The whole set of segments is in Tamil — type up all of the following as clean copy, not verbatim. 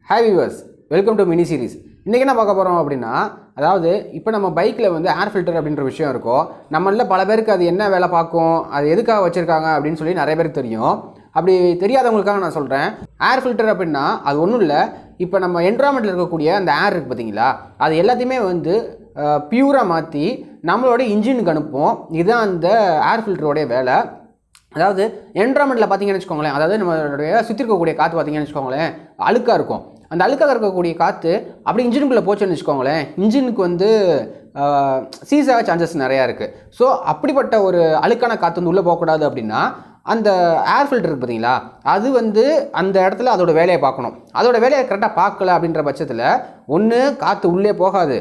Hi viewers, welcome to mini series. இன்றைக்கி என்ன பார்க்க போகிறோம் அப்படின்னா, அதாவது இப்போ நம்ம பைக்கில் வந்து ஏர் ஃபில்டர் அப்படின்ற விஷயம் இருக்கும். நம்மளில் பல பேருக்கு அது என்ன வேலை பார்க்கும், அது எதுக்காக வச்சுருக்காங்க அப்படின்னு சொல்லி நிறைய பேருக்கு தெரியும். அப்படி தெரியாதவங்களுக்காக நான் சொல்கிறேன். ஏர் ஃபில்டர் அப்படின்னா அது ஒன்றும் இல்லை. இப்போ நம்ம என்விரான்மெண்ட்டில் இருக்கக்கூடிய அந்த ஏர் இருக்குது பார்த்தீங்களா, அது எல்லாத்தையுமே வந்து பியூராக மாற்றி நம்மளோட இன்ஜினுக்கு அனுப்பும். இதுதான் அந்த ஏர் ஃபில்டரோடைய வேலை. அதாவது என்விரான்மெண்ட்டில் பார்த்தீங்கன்னு வச்சுக்கோங்களேன், அதாவது நம்மளுடைய சுற்றி இருக்கக்கூடிய காற்று பார்த்தீங்கன்னு வச்சுக்கோங்களேன், அழுக்காக இருக்கும். அந்த அழுக்காக இருக்கக்கூடிய காற்று அப்படி இன்ஜினுக்குள்ளே போச்சுன்னு வச்சுக்கோங்களேன், இன்ஜினுக்கு வந்து சீஸ் ஆக சான்சஸ் நிறையா இருக்குது. ஸோ அப்படிப்பட்ட ஒரு அழுக்கான காற்று வந்து உள்ளே போகக்கூடாது அப்படின்னா அந்த ஏர் ஃபில்டர் இருக்குது பார்த்தீங்களா, அது வந்து அந்த இடத்துல அதோட வேலையை பார்க்கணும். அதோட வேலையை கரெக்டாக பார்க்கல அப்படின்ற பட்சத்தில் ஒன்று காற்று உள்ளே போகாது,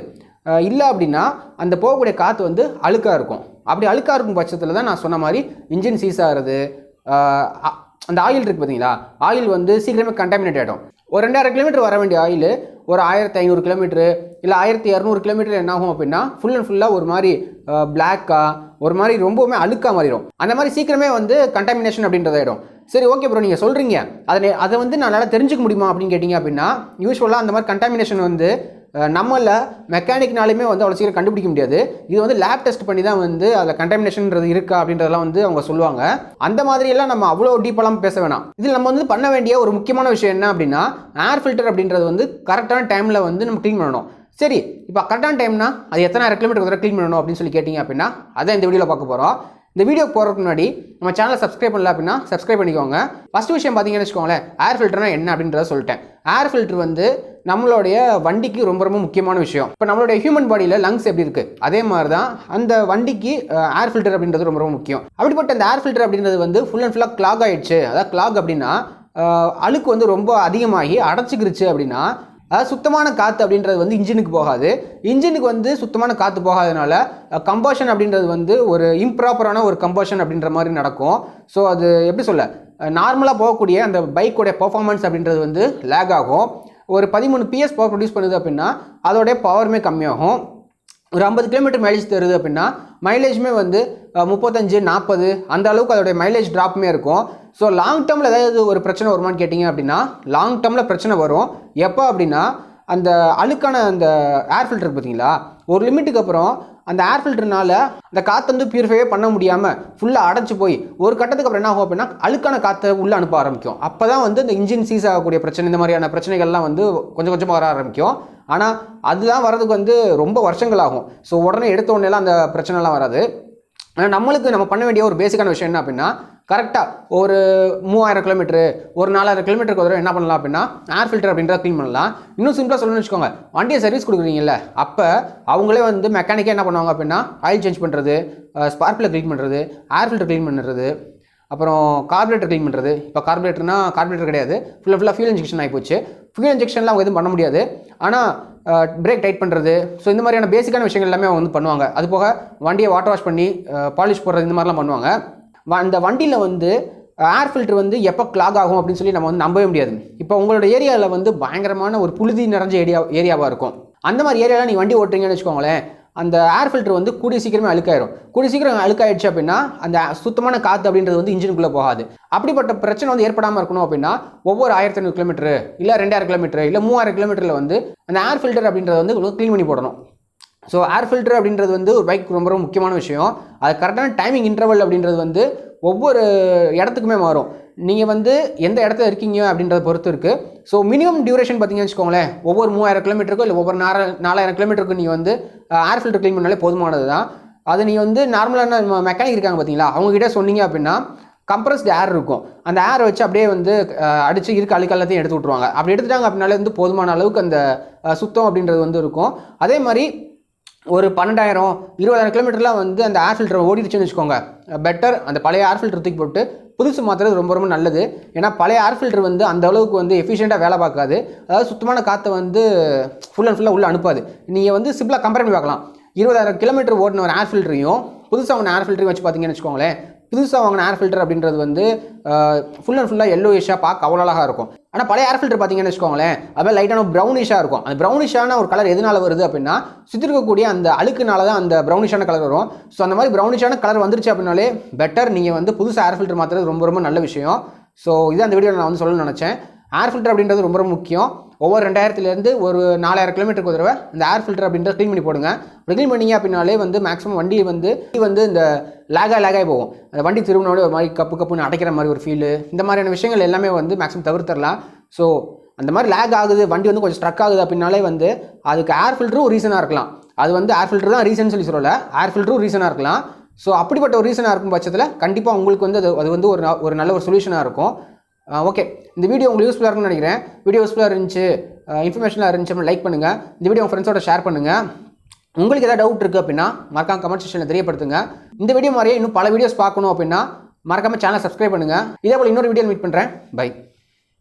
இல்லை அப்படின்னா அந்த போகக்கூடிய காற்று வந்து அழுக்காக இருக்கும். அப்படி அழுக்காக இருக்கும் பட்சத்தில் தான் நான் சொன்ன மாதிரி இன்ஜின் சீஸ் ஆகிறது. அந்த ஆயில் இருக்குது பார்த்தீங்களா, ஆயில் வந்து சீக்கிரமே கண்டாமினேட் ஆகிடும். ஒரு 2000 கிலோமீட்டர் வர வேண்டிய ஆயில் ஒரு 1500 கிலோமீட்டரு இல்லை 1200 கிலோமீட்டர் என்ன ஆகும் அப்படின்னா ஃபுல் அண்ட் ஃபுல்லாக ஒரு மாதிரி பிளாக்காக ஒரு மாதிரி ரொம்பவுமே அழுக்காக மாறிடும். அந்த மாதிரி சீக்கிரமே வந்து கண்டாமினேஷன் அப்படின்றதாயிடும். சரி, ஓகே ப்ரோ, நீங்கள் சொல்கிறீங்க, அதை வந்து நல்லா தெரிஞ்சுக்க முடியுமா அப்படின்னு கேட்டிங்க அப்படின்னா, யூஸ்வலாக அந்த மாதிரி கண்டாமினேஷன் வந்து நம்மள மெக்கானிக்னாலுமே வந்து அவ்வளோ சீக்கிரம் கண்டுபிடிக்க முடியாது. இது வந்து லேப் டெஸ்ட் பண்ணி தான் வந்து அதில் கண்டாமினேஷன்ன்றது இருக்கா அப்படின்றதெல்லாம் வந்து அவங்க சொல்லுவாங்க. அந்த மாதிரியெல்லாம் நம்ம அவ்வளோ டீப்பெல்லாம் பேச வேணாம். இதில் நம்ம வந்து பண்ண வேண்டிய ஒரு முக்கியமான விஷயம் என்ன அப்படின்னா, ஏர் ஃபில்டர் அப்படின்றது வந்து கரெக்டான டைமில் வந்து நம்ம க்ளீன் பண்ணணும். சரி, இப்போ கரெக்டான டைம்னா அது எத்தனை கிலோமீட்டர் க்ளீன் பண்ணணும் அப்படின்னு சொல்லி கேட்டிங்க அப்படின்னா அதான் இந்த வீடியோவில் பார்க்க போகிறோம். இந்த வீடியோ போகிறதுக்கு முன்னாடி நம்ம சேனலை சப்ஸ்கிரைப் பண்ணல அப்படின்னா சப்ஸ்கிரைப் பண்ணிக்கோங்க. ஃபஸ்ட்டு விஷயம் பார்த்தீங்கன்னு வச்சுக்கோங்களேன், ஏர் ஃபில்டர்னா என்ன அப்படின்றத சொல்லிட்டேன். ஏர் ஃபில்டர் வந்து நம்மளுடைய வண்டிக்கு ரொம்ப ரொம்ப முக்கியமான விஷயம். இப்போ நம்மளுடைய ஹியூமன் பாடியில் லங்ஸ் எப்படி இருக்குது, அதே மாதிரி தான் அந்த வண்டிக்கு ஏர் ஃபில்டர் அப்படின்றது ரொம்ப ரொம்ப முக்கியம். அப்படிப்பட்ட அந்த ஏர் ஃபில்டர் அப்படின்றது வந்து ஃபுல் அண்ட் ஃபுல்லாக கிளாக் ஆகிடுச்சு. அதாவது கிளாக் அப்படின்னா அழுக்கு வந்து ரொம்ப அதிகமாகி அடைச்சிக்கிருச்சு அப்படின்னா, அதாவது சுத்தமான காற்று அப்படின்றது வந்து இன்ஜினுக்கு போகாது. இன்ஜினுக்கு வந்து சுத்தமான காற்று போகாதனால கம்பஷன் அப்படின்றது வந்து ஒரு இம்ப்ராப்பரான ஒரு கம்பஷன் அப்படின்ற மாதிரி நடக்கும். ஸோ அது எப்படி சொல்ல, நார்மலாக போகக்கூடிய அந்த பைக்கோடைய பர்ஃபார்மன்ஸ் அப்படின்றது வந்து லேக் ஆகும். ஒரு 13 PS பவர் ப்ரொடியூஸ் பண்ணுது அப்படின்னா அதோடைய பவருமே கம்மியாகும். ஒரு 50 கிலோமீட்டர் மைலேஜ் தருது அப்படின்னா மைலேஜுமே வந்து 35-40 அந்த அளவுக்கு அதோடைய மைலேஜ் ட்ராப்புமே இருக்கும். ஸோ லாங் டேர்மில் ஏதாவது ஒரு பிரச்சனை வருமானு கேட்டிங்க அப்படின்னா லாங் டேர்மில் பிரச்சனை வரும். எப்போ அப்படின்னா அந்த அழுக்கான அந்த ஏர் ஃபில்டர் பார்த்தீங்களா, ஒரு லிமிட்டுக்கு அப்புறம் அந்த ஏர் ஃபில்டர்னால அந்த காற்று வந்து பியூரிஃபையே பண்ண முடியாமல் ஃபுல்லாக அடைச்சி போய் ஒரு கட்டத்துக்கு அப்புறம் என்ன ஆகும் அப்படின்னா அழுக்கான காற்றை உள்ளே அனுப்ப ஆரம்பிக்கும். அப்போ தான் வந்து இந்த இன்ஜின் சீஸ் ஆகக்கூடிய பிரச்சனை, இந்த மாதிரியான பிரச்சனைகள்லாம் வந்து கொஞ்சம் கொஞ்சமாக வர ஆரம்பிக்கும். ஆனால் அதுதான் வரதுக்கு வந்து ரொம்ப வருஷங்கள் ஆகும். ஸோ உடனே எடுத்த உடனேலாம் அந்த பிரச்சனைலாம் வராது. ஆனால் நம்மளுக்கு நம்ம பண்ண வேண்டிய ஒரு பேசிக்கான விஷயம் என்ன அப்படின்னா, கரெக்டாக ஒரு 3000 கிலோமீட்டரு ஒரு 4000 கிலோமீட்டருக்கு ஒரு என்ன பண்ணலாம் அப்படின்னா ஏர் ஃபில்டர் அப்படின்றத க்ளீன் பண்ணலாம். இன்னும் சிம்பிளாக சொல்லணும்னு வச்சுக்கோங்க, வண்டியை சர்வீஸ் கொடுக்குறீங்கல்ல, அப்போ அவங்களே வந்து மெக்கானிக்கே என்ன பண்ணுவாங்க அப்படின்னா ஆயில் சேஞ்ச் பண்ணுறது, ஸ்பார்க்கில் க்ளீன் பண்ணுறது, ஏர் ஃபில்டர் க்ளீன் பண்ணுறது, அப்புறம் கார்பரேட்டர் க்ளீன் பண்ணுறது. இப்போ கார்பரேட்டர் கிடையாது, ஃபுல்லாக ஃபியூல் இன்ஜெக்ஷன் ஆகிப்போச்சு. ஃபியூல் இன்ஜெக்ஷன்லாம் அவங்க எதுவும் பண்ண முடியாது. ஆனால் பிரேக் டைட் பண்ணுறது, ஸோ இந்த மாதிரியான பேசிக்கான விஷயங்கள் எல்லாமே அவங்க வந்து பண்ணுவாங்க. அது போக வண்டியை வாட்டர் வாஷ் பண்ணி பாலிஷ் போடுறது, இந்த மாதிரிலாம் பண்ணுவாங்க. அந்த வண்டியில் வந்து ஏர் ஃபில்டர் வந்து எப்போ கிளாக் ஆகும் அப்படின்னு சொல்லி நம்ம வந்து நம்பவே முடியாது. இப்போ உங்களோட ஏரியாவில் வந்து பயங்கரமான ஒரு புழுதி நிறைஞ்ச ஏரியாவாக இருக்கும். அந்த மாதிரி ஏரியாவில் நீங்கள் வண்டி ஓட்டுறீங்கன்னு வச்சுக்கோங்களேன், அந்த ஏர் ஃபில்டர் வந்து கூடிய சீக்கிரமே அழுக்காயிரும். கூடிய சீக்கிரம் அழுக்காயிடுச்சு அப்படின்னா அந்த சுத்தமான காற்று அப்படின்றது வந்து இன்ஜினுக்குள்ளே போகாது. அப்படிப்பட்ட பிரச்சனை வந்து ஏற்படாமல் இருக்கணும் அப்படின்னா ஒவ்வொரு 1500 கிலோமீட்டரு இல்லை 2000 கிலோமீட்டரு இல்லை 3000 கிலோமீட்டரில் வந்து அந்த ஏர் ஃபில்டர் அப்படின்றத வந்து க்ளீன் பண்ணி போடணும். ஸோ ஏர் ஃபில்டர் அப்படின்றது வந்து ஒரு பைக் ரொம்ப ரொம்ப முக்கியமான விஷயம். அது கரெக்டான டைமிங் இன்டர்வல் அப்படின்றது வந்து ஒவ்வொரு இடத்துக்குமே மாறும். நீங்கள் வந்து எந்த இடத்துல இருக்கீங்க அப்படின்றத பொறுத்து இருக்குது. ஸோ மினிமம் டியூரேஷன் பார்த்தீங்கன்னு வச்சுக்கோங்களேன், ஒவ்வொரு 3000 கிலோமீட்டருக்கும் இல்லை ஒவ்வொரு 4000 கிலோமீட்டருக்கு நீங்கள் வந்து ஏர் ஃபில்டர் க்ளீன் பண்ணாலே போதுமானது தான். அது நீங்கள் வந்து நார்மலான மெக்கானிக் இருக்காங்க பார்த்தீங்களா, அவங்ககிட்ட சொன்னீங்க அப்படின்னா கம்ப்ரஸ்டு ஏர் இருக்கும், அந்த ஏரை வச்சு அப்படியே வந்து அடித்து இருக்க அழுக்கெல்லாத்தையும் எடுத்து விட்ருவாங்க. அப்படி எடுத்துட்டாங்க அப்படின்னாலே வந்து போதுமான அளவுக்கு அந்த சுத்தம் அப்படின்றது வந்து இருக்கும். அதே மாதிரி ஒரு 12,000-20,000 கிலோமீட்டர்லாம் வந்து அந்த ஏர் ஃபில்டர் ஓடிடுச்சுன்னு வச்சுக்கோங்க, பெட்டர் அந்த பழைய ஏர் ஃபில்டர் தூக்கி போட்டு புதுசு மாற்றுறது ரொம்ப ரொம்ப நல்லது. ஏன்னா பழைய ஏர் ஃபில்டர் வந்து அந்த அளவுக்கு வந்து எஃபிஷியண்ட்டாக வேலை பார்க்காது. அதாவது சுத்தமான காற்றை வந்து ஃபுல் அண்ட் ஃபுல்லாக உள்ளே அனுப்பாது. நீங்கள் வந்து சிம்பிளாக கம்பேர் பண்ணி பார்க்கலாம். 20,000 கிலோமீட்டர் ஓடின ஒரு ஏர் ஃபில்டரையும் புதுசாக ஒன்று ஏர் ஃபில்டரையும் வச்சு பார்த்தீங்கன்னு வச்சுக்கோங்களேன், புதுசாக வாங்கின ஏர் ஃபில்டர் அப்படின்றது வந்து ஃபுல் அண்ட் ஃபுல்லாக எல்லோயிஷாக பார்க்க அவ்வளோ அழகாக இருக்கும். ஆனால் பழைய ஏர் ஃபில்டர் பார்த்தீங்கன்னு வச்சுக்கோங்களேன், அதுமாதிரி லைட்டான ப்ரௌனிஷாக இருக்கும். அந்த ப்ரௌனிஷான ஒரு கலர் எதனால் வருது அப்படின்னா சுற்றி இருக்கக்கூடிய அந்த அழுக்குனால தான் அந்த ப்ரௌனிஷான கலர் வரும். ஸோ அந்த மாதிரி ப்ரௌனிஷான கலர் வந்துருச்சு அப்படின்னாலே பெட்டர் நீங்கள் வந்து புதுசாக ஏர் ஃபில்டர் மாற்றுறது ரொம்ப ரொம்ப நல்ல விஷயம். ஸோ இதான் அந்த வீடியோவில் நான் வந்து சொல்லணும்னு நினச்சேன். ஏர் ஃபில்டர் அப்படின்றது ரொம்ப ரொம்ப முக்கியம். ஒவ்வொரு 2000 ஒரு 4000 கிலோமீட்டருக்கு ஒரு தடவை இந்த ஏர் ஃபில்டர் அப்படின்றத க்ளீன் பண்ணி போடுங்க. க்ளீன் பண்ணிங்க அப்படின்னாலே வந்து மேக்ஸிமம் வண்டி வந்து இந்த லேகாகி போகும். அந்த வண்டி திரும்பினோட ஒரு மாதிரி கப்புன்னு அடைக்கிற மாதிரி ஒரு ஃபீலு, இந்த மாதிரியான விஷயங்கள் எல்லாமே வந்து மேக்ஸிமம் தவிர்த்தரலாம். ஸோ அந்த மாதிரி லேக் ஆகுது, வண்டி வந்து கொஞ்சம் ஸ்ட்ரக் ஆகுது அப்படின்னாலே வந்து அதுக்கு ஏர் ஃபில்டரும் ஒரு ரீசனாக இருக்கலாம். அது வந்து ஏர் ஃபில்டர் தான் ரீசன் சொல்லல, ஏர் ஃபில்டரும் ரீசனாக இருக்கலாம். ஸோ அப்படிப்பட்ட ஒரு ரீசனாக இருக்கும் பட்சத்தில் கண்டிப்பாக உங்களுக்கு வந்து அது வந்து ஒரு நல்ல ஒரு சொல்யூஷனாக இருக்கும். ஓகே, இந்த வீடியோ உங்களுக்கு யூஸ்ஃபுல்லாக இருக்குன்னு நினைக்கிறேன். வீடியோ யூஸ்ஃபுல்லாக இருந்துச்சு, இன்ஃபர்மேஷனாக இருந்துச்சு, லைக் பண்ணுங்கள். இந்த வீடியோ உங்கள் ஃப்ரெண்ட்ஸோட ஷேர் பண்ணுங்கள். உங்களுக்கு ஏதாவது டவுட் இருக்குது அப்படின்னா மறக்காம கமெண்ட் செக்ஷனில் தெரியப்படுத்துங்க. இந்த வீடியோ மாதிரியே இன்னும் பல வீடியோஸ் பார்க்கணும் அப்படின்னா மறக்காம சேனலை சப்ஸ்கிரைப் பண்ணுங்கள். இதே போல் இன்னொரு வீடியோ மீட் பண்ணுறேன். பை.